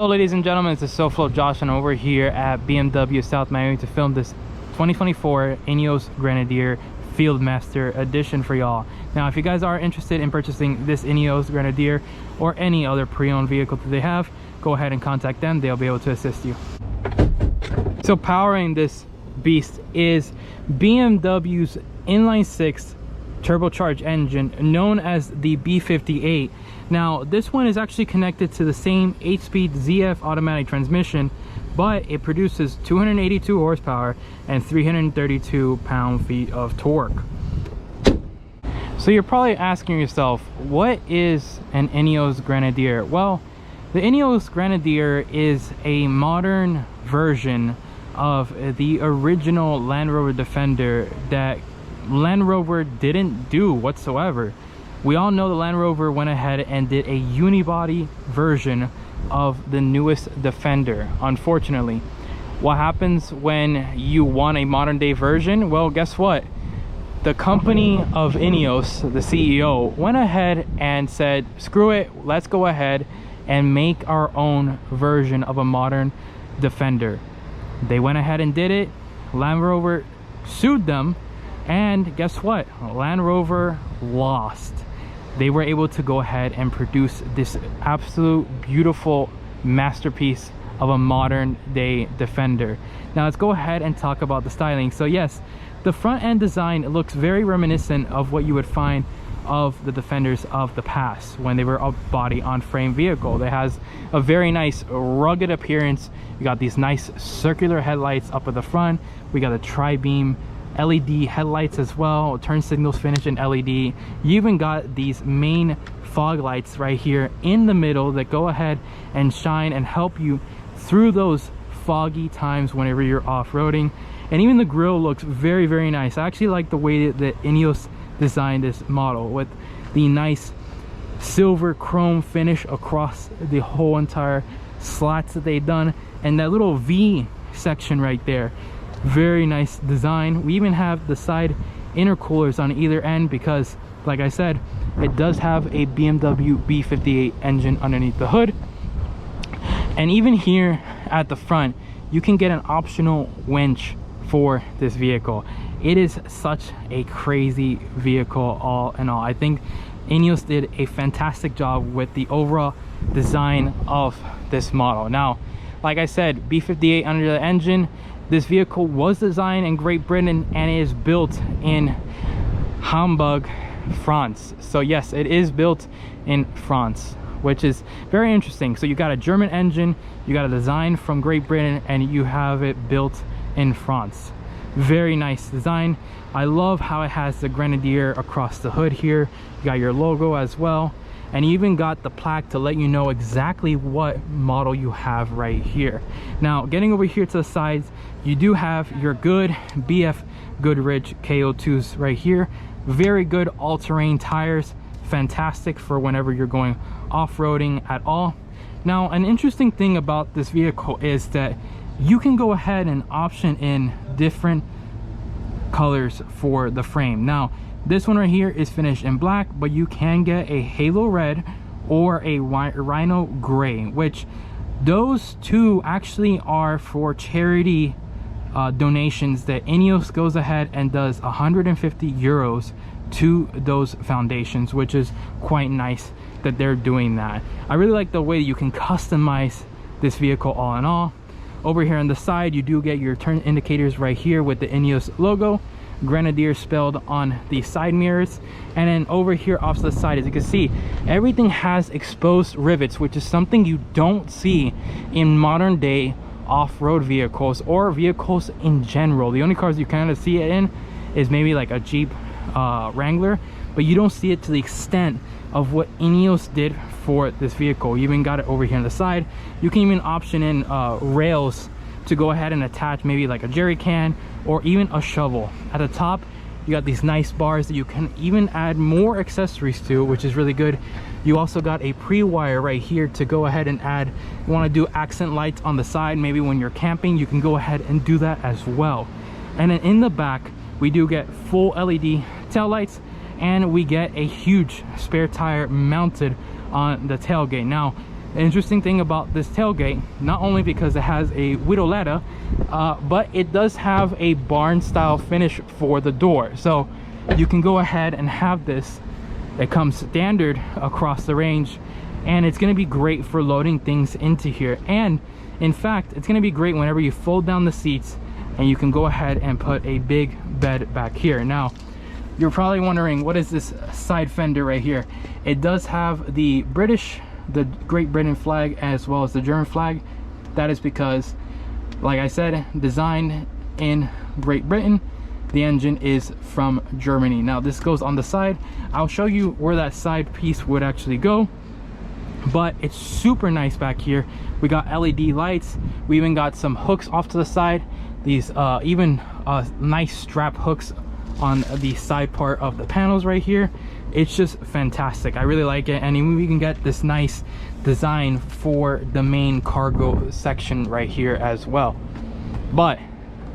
Hello ladies and gentlemen, it's SoFlo Josh and over here at BMW of South Miami to film this 2024 Ineos Grenadier Fieldmaster edition for y'all. Now if you guys are interested in purchasing this Ineos Grenadier or any other pre-owned vehicle that they have, go ahead and contact them. They'll be able to assist you. So powering this beast is BMW's inline 6 turbocharged engine known as the B58. Now this one is actually connected to the same 8-speed ZF automatic transmission, but it produces 282 horsepower and 332 pound-feet of torque. So you're probably asking yourself, what is an Ineos Grenadier? Well, the Ineos Grenadier is a modern version of the original Land Rover Defender that Land Rover didn't do whatsoever. We all know the Land Rover went ahead and did a unibody version of the newest Defender. Unfortunately, what happens when you want a modern day version? Well, guess what? The company of Ineos, the CEO, went ahead and said, screw it, let's go ahead and make our own version of a modern Defender. They went ahead and did it. Land Rover sued them, and guess what? Land Rover lost. They were able to go ahead and produce this absolute beautiful masterpiece of a modern day Defender. Now let's go ahead and talk about the styling. So yes, the front end design looks very reminiscent of what you would find of the Defenders of the past when they were a body on frame vehicle. It has a very nice rugged appearance. You got these nice circular headlights up at the front. We got a tri-beam LED headlights as well, turn signals finished in LED. You even got these main fog lights right here in the middle that go ahead and shine and help you through those foggy times whenever you're off-roading. And even the grille looks very, very nice. I actually like the way that Ineos designed this model with the nice silver chrome finish across the whole entire slats that they've done, and that little V section right there. Very nice design. We even have the side intercoolers on either end because, like I said, it does have a BMW B58 engine underneath the hood. And even here at the front, you can get an optional winch for this vehicle. It is such a crazy vehicle all in all. I think Ineos did a fantastic job with the overall design of this model. Now, like I said, B58 under the engine. This vehicle was designed in Great Britain and it is built in Hamburg, France. So yes, it is built in France, which is very interesting. So you got a German engine, you got a design from Great Britain, and you have it built in France. Very nice design. I love how it has the Grenadier across the hood here. You got your logo as well, and you even got the plaque to let you know exactly what model you have right here. Now getting over here to the sides, you do have your good BF Goodrich KO2s right here. Very good all-terrain tires, fantastic for whenever you're going off-roading at all. Now an interesting thing about this vehicle is that you can go ahead and option in different colors for the frame. Now this one right here is finished in black, but you can get a halo red or a rhino gray, which those two actually are for charity donations that Ineos goes ahead and does 150 euros to those foundations, which is quite nice that they're doing that. I really like the way you can customize this vehicle all in all. Over here on the side, you do get your turn indicators right here with the Ineos logo, Grenadier spelled on the side mirrors. And then over here off to the side, as you can see, everything has exposed rivets, which is something you don't see in modern day off-road vehicles or vehicles in general. The only cars you kind of see it in is maybe like a Jeep Wrangler, but you don't see it to the extent of what Ineos did for this vehicle. You even got it over here on the side. You can even option in rails to go ahead and attach maybe like a jerry can or even a shovel. At the top, you got these nice bars that you can even add more accessories to, which is really good. You also got a pre-wire right here to go ahead and add. You want to do accent lights on the side, maybe when you're camping, you can go ahead and do that as well. And then in the back, we do get full LED tail lights, and we get a huge spare tire mounted on the tailgate. Now An interesting thing about this tailgate, not only because it has a whittletta, but it does have a barn style finish for the door. So you can go ahead and have this. It comes standard across the range, and it's going to be great for loading things into here. And in fact, it's going to be great whenever you fold down the seats and you can go ahead and put a big bed back here. Now, you're probably wondering, what is this side fender right here? It does have the Great Britain flag as well as the German flag. That is because, like I said, designed in Great Britain, the engine is from Germany. Now this goes on the side. I'll show you where that side piece would actually go, but it's super nice back here. We got LED lights. We even got some hooks off to the side. These nice strap hooks on the side part of the panels right here. It's just fantastic. I really like it. And we can get this nice design for the main cargo section right here as well. But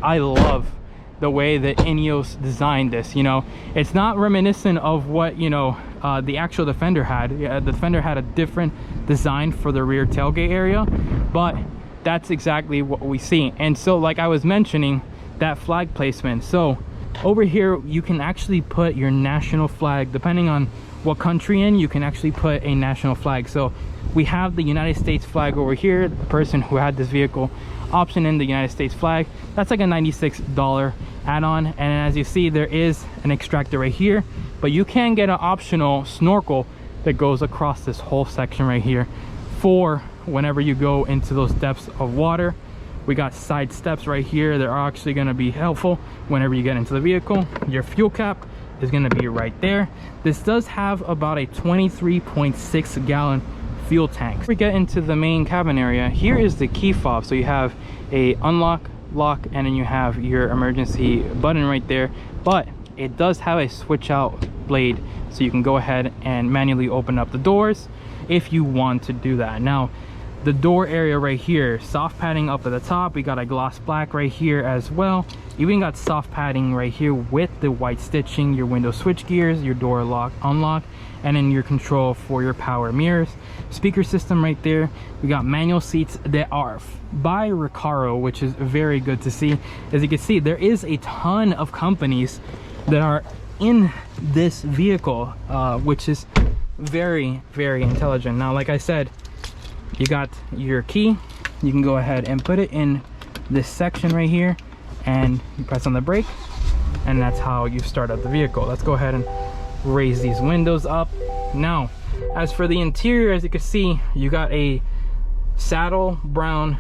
I love the way that Ineos designed this. You know, it's not reminiscent of what, you know, the actual Defender had. Yeah, the Defender had a different design for the rear tailgate area, but that's exactly what we see. And so, like I was mentioning, that flag placement. So over here, you can actually put your national flag. Depending on what country you can actually put a national flag. So we have the United States flag over here. The person who had this vehicle option in the United States flag. That's like a $96 add-on. And as you see, there is an extractor right here, but you can get an optional snorkel that goes across this whole section right here for whenever you go into those depths of water. We got side steps right here that are actually going to be helpful whenever you get into the vehicle. Your fuel cap is going to be right there. This does have about a 23.6 gallon fuel tank. Before we get into the main cabin area, here is the key fob. So you have a unlock, lock, and then you have your emergency button right there, but it does have a switch out blade, so you can go ahead and manually open up the doors if you want to do that. Now, the door area right here, soft padding up at the top. We got a gloss black right here as well. You even got soft padding right here with the white stitching, your window switch gears, your door lock, unlock, and then your control for your power mirrors. Speaker system right there. We got manual seats that are by Recaro, which is very good to see. As you can see, there is a ton of companies that are in this vehicle, which is very, very intelligent. Now, like I said, you got your key. You can go ahead and put it in this section right here, and you press on the brake, and that's how you start up the vehicle. Let's go ahead and raise these windows up. Now, as for the interior, as you can see, you got a saddle brown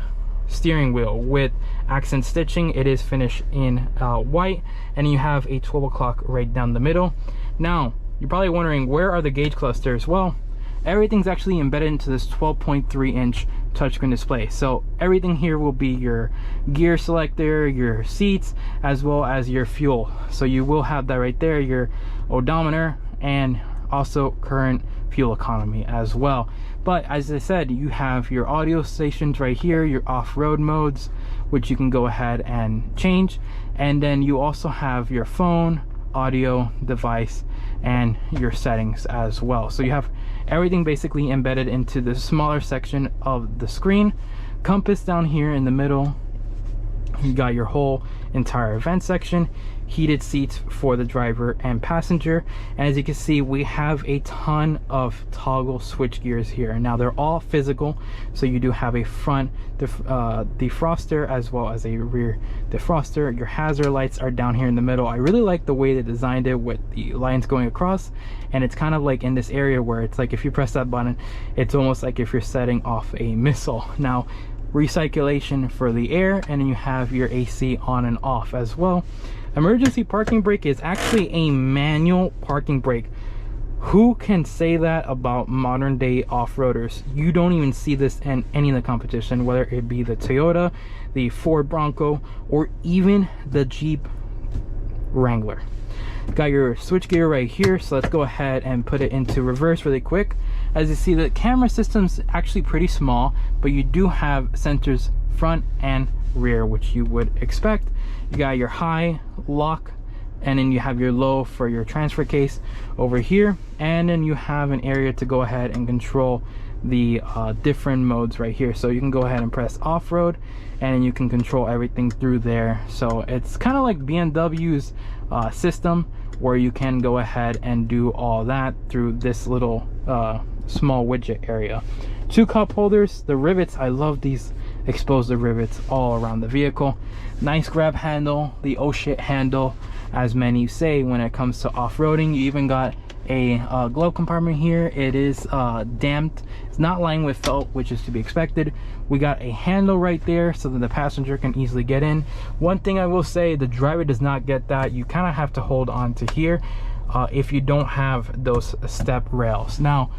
steering wheel with accent stitching. It is finished in white, and you have a 12 o'clock right down the middle. Now, you're probably wondering, where are the gauge clusters? Well, everything's actually embedded into this 12.3 inch touchscreen display. So everything here will be your gear selector, your seats, as well as your fuel. So you will have that right there, your odometer, and also current fuel economy as well. But as I said, you have your audio stations right here, your off-road modes, which you can go ahead and change. And then you also have your phone, audio device, and your settings as well. So you have everything basically embedded into the smaller section of the screen. Compass down here in the middle. You got your whole entire event section, heated seats for the driver and passenger, and as you can see, we have a ton of toggle switch gears here. Now they're all physical, so you do have a front defroster as well as a rear defroster. Your hazard lights are down here in the middle. I really like the way they designed it with the lines going across, and it's kind of like in this area where it's like if you press that button, it's almost like if you're setting off a missile. Now, recirculation for the air, and then you have your AC on and off as well. Emergency parking brake is actually a manual parking brake. Who can say that about modern day off-roaders? You don't even see this in any of the competition, whether it be the Toyota, the Ford Bronco, or even the Jeep Wrangler. Got your switch gear right here, so let's go ahead and put it into reverse really quick. As you see, the camera system's actually pretty small, but you do have sensors front and rear, which you would expect. You got your high, lock, and then you have your low for your transfer case over here, and then you have an area to go ahead and control the different modes right here. So you can go ahead and press off-road, and you can control everything through there. So it's kind of like BMW's system, where you can go ahead and do all that through this little small widget area. 2 cup holders. The rivets, I love these exposed rivets all around the vehicle. Nice grab handle, the oh shit handle, as many say when it comes to off-roading. You even got a glove compartment here. It is damped. It's not lined with felt, which is to be expected. We got a handle right there so that the passenger can easily get in. One thing I will say, the driver does not get that. You kind of have to hold on to here if you don't have those step rails. Now,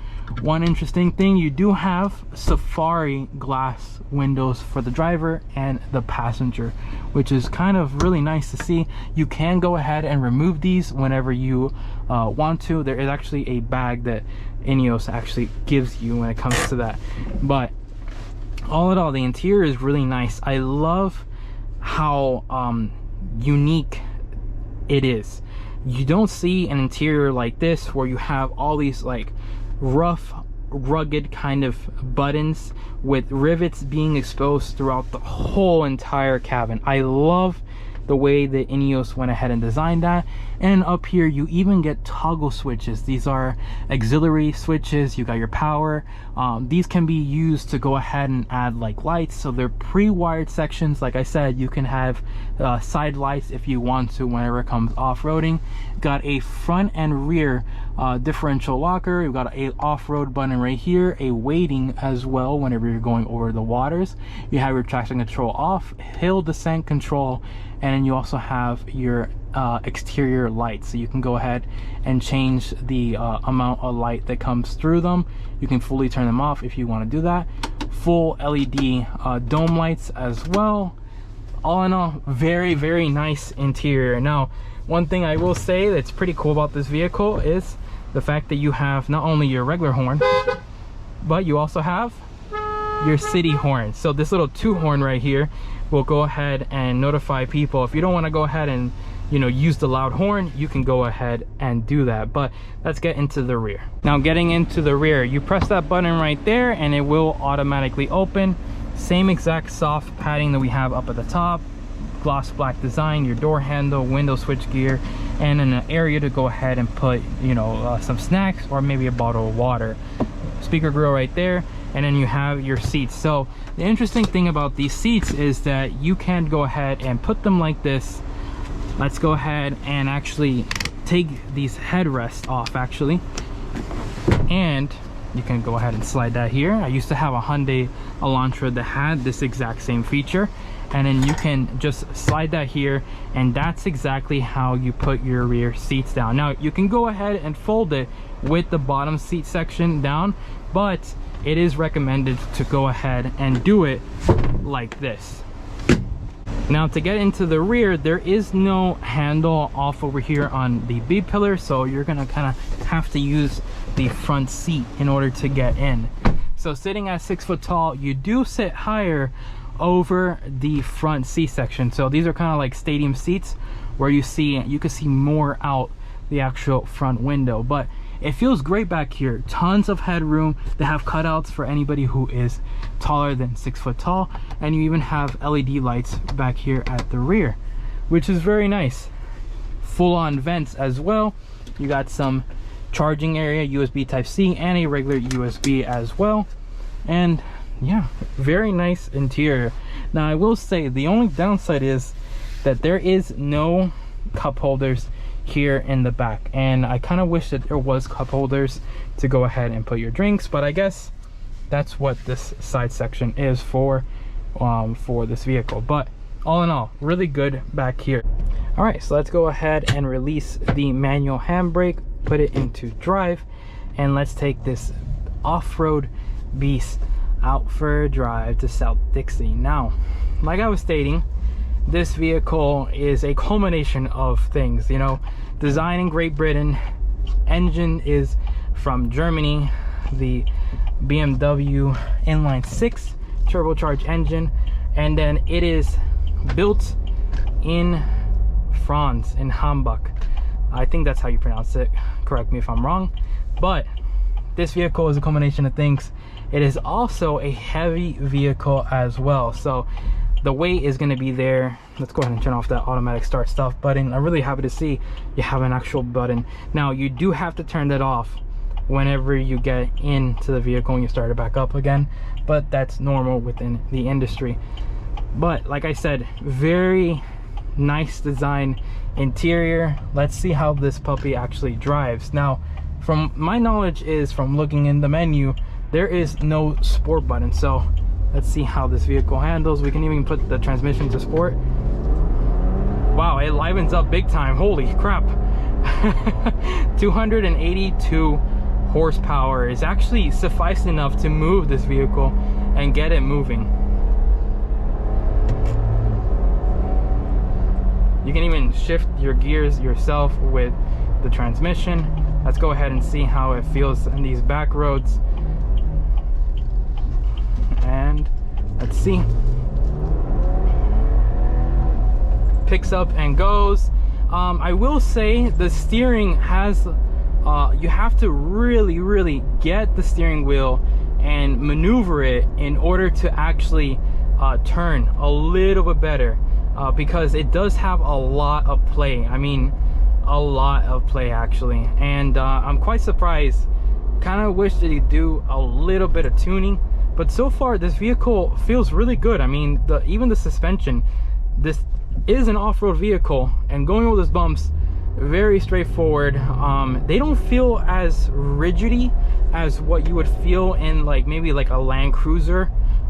one interesting thing, you do have safari glass windows for the driver and the passenger, which is kind of really nice to see. You can go ahead and remove these whenever you want to. There is actually a bag that Ineos actually gives you when it comes to that. But all in all, the interior is really nice. I love how unique it is. You don't see an interior like this where you have all these like rough, rugged kind of buttons with rivets being exposed throughout the whole entire cabin. I love the way that Ineos went ahead and designed that. And up here you even get toggle switches. These are auxiliary switches. You got your power. These can be used to go ahead and add like lights, so they're pre-wired sections. Like I said, you can have side lights if you want to whenever it comes off-roading. Got a front and rear differential locker. You've got a off-road button right here, a waiting as well whenever you're going over the waters. You have your traction control off, hill descent control, and then you also have your exterior lights, so you can go ahead and change the amount of light that comes through them. You can fully turn them off if you want to do that. Full LED dome lights as well. All in all, very, very nice interior. Now, one thing I will say that's pretty cool about this vehicle is the fact that you have not only your regular horn, but you also have your city horn. So this little 2-horn right here will go ahead and notify people. If you don't want to go ahead and, you know, use the loud horn, you can go ahead and do that. But let's get into the rear. Now, getting into the rear, you press that button right there and it will automatically open. Same exact soft padding that we have up at the top, gloss black design, your door handle, window switch gear, and an area to go ahead and put, you know, some snacks or maybe a bottle of water. Speaker grill right there, and then you have your seats. So the interesting thing about these seats is that you can go ahead and put them like this. Let's go ahead and actually take these headrests off actually, and you can go ahead and slide that here. I used to have a Hyundai Elantra that had this exact same feature, and then you can just slide that here, and that's exactly how you put your rear seats down. Now, you can go ahead and fold it with the bottom seat section down, but it is recommended to go ahead and do it like this. Now, to get into the rear, there is no handle off over here on the B pillar, so you're gonna kind of have to use the front seat in order to get in. So sitting at 6 foot tall, you do sit higher over the front seat section. So these are kind of like stadium seats where you can see more out the actual front window, but it feels great back here. Tons of headroom. They have cutouts for anybody who is taller than 6 foot tall, and you even have LED lights back here at the rear, which is very nice. Full-on vents as well. You got some charging area, USB Type-C, and a regular USB as well. And yeah, very nice interior. Now, I will say the only downside is that there is no cup holders here in the back, and I kind of wish that there was cup holders to go ahead and put your drinks, but I guess that's what this side section is for this vehicle. But all in all, really good back here. All right, so let's go ahead and release the manual handbrake, put it into drive, and let's take this off-road beast out for a drive to South Dixie. Now, like I was stating, this vehicle is a culmination of things, you know. Design in Great Britain, engine is from Germany, the BMW Inline 6 turbocharged engine, and then it is built in France, in Hamburg. I think that's how you pronounce it, correct me if I'm wrong. But this vehicle is a combination of things, it is also a heavy vehicle as well. So the weight is going to be there. Let's go ahead and turn off that automatic start stuff button. I'm really happy to see you have an actual button. Now you do have to turn that off whenever you get into the vehicle and you start it back up again, but that's normal within the industry. But like I said, very nice design interior. Let's see how this puppy actually drives. Now, from my knowledge is from looking in the menu, there is no sport button. So let's see how this vehicle handles. We can even put the transmission to sport. Wow, it livens up big time. Holy crap. 282 horsepower is actually suffice enough to move this vehicle and get it moving. You can even shift your gears yourself with the transmission. Let's go ahead and see how it feels in these back roads. And let's see. Picks up and goes. I will say the steering has, you have to really get the steering wheel and maneuver it in order to actually turn a little bit better. Because it does have a lot of play. I mean, a lot of play actually. And I'm quite surprised. Kind of wish that you do a little bit of tuning. But so far, this vehicle feels really good. I mean, even the suspension. This is an off-road vehicle, and going over those bumps, very straightforward. They don't feel as rigidy as what you would feel in like maybe like a Land Cruiser.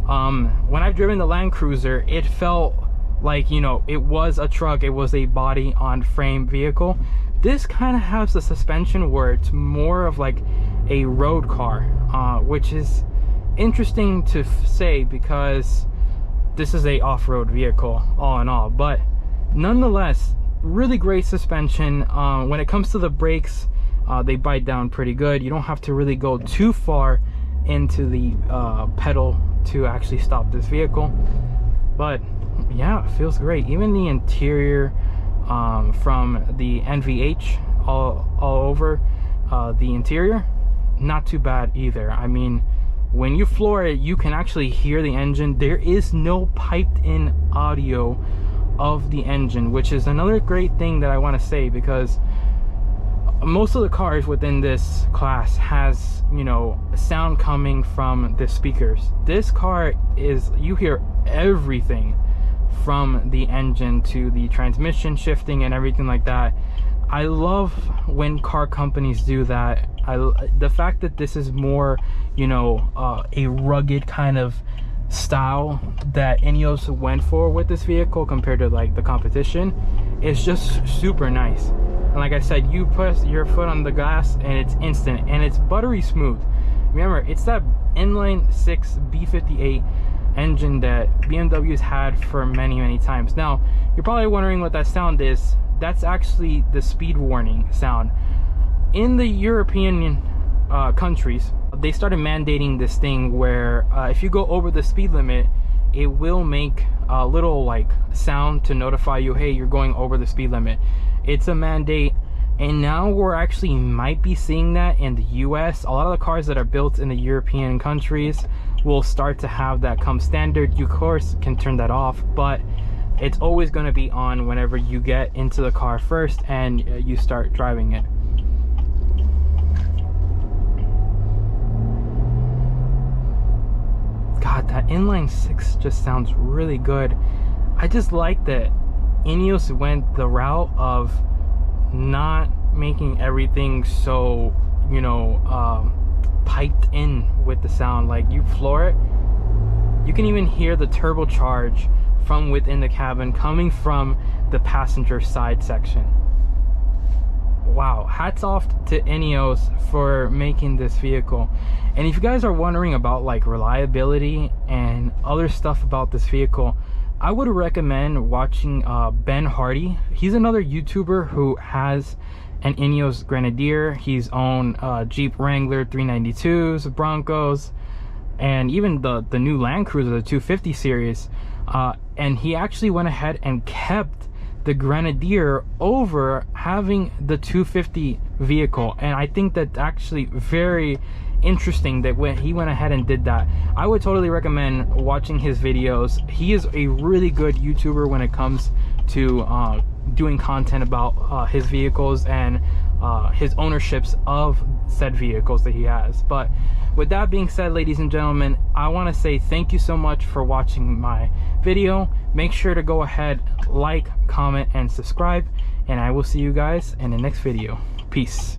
When I've driven the Land Cruiser, it felt like, you know, it was a truck, it was a body on frame vehicle. This kind of has the suspension where it's more of like a road car, which is interesting to say because this is a off-road vehicle all in all. But nonetheless, really great suspension. When it comes to the brakes, they bite down pretty good. You don't have to really go too far into the pedal to actually stop this vehicle. But yeah, it feels great. Even the interior, from the NVH all over the interior, not too bad either. I mean, when you floor it, you can actually hear the engine. There is no piped in audio of the engine, which is another great thing that I want to say, because most of the cars within this class has, you know, sound coming from the speakers. This car is, you hear everything from the engine to the transmission shifting and everything like that. I love when car companies do that. The fact that this is more, you know, a rugged kind of style that Ineos went for with this vehicle compared to like the competition is just super nice. And like I said, you put your foot on the gas and it's instant and it's buttery smooth. Remember, it's that inline 6 B58 engine that BMW's had for many times. Now, you're probably wondering what that sound is. That's actually the speed warning sound. In the European countries, they started mandating this thing where if you go over the speed limit, it will make a little like sound to notify you, hey, you're going over the speed limit. It's a mandate, and now we're actually might be seeing that in the US. A lot of the cars that are built in the European countries will start to have that come standard. You of course can turn that off, but it's always going to be on whenever you get into the car first and you start driving it. God, that inline 6 just sounds really good. I just like that Ineos went the route of not making everything so, you know, piped in with the sound. Like, you floor it, you can even hear the turbocharge from within the cabin coming from the passenger side section. Wow, hats off to Ineos for making this vehicle. And if you guys are wondering about like reliability and other stuff about this vehicle, I would recommend watching Ben Hardy. He's another YouTuber who has an Ineos Grenadier. He's owned Jeep Wrangler 392s, Broncos, and even the new Land Cruiser, the 250 series. And he actually went ahead and kept the Grenadier over having the 250 vehicle. And I think that's actually very interesting that when he went ahead and did that. I would totally recommend watching his videos. He is a really good YouTuber when it comes to doing content about his vehicles and his ownerships of said vehicles that he has. But with that being said, ladies and gentlemen, I want to say thank you so much for watching my video. Make sure to go ahead, like, comment, and subscribe, and I will see you guys in the next video. Peace.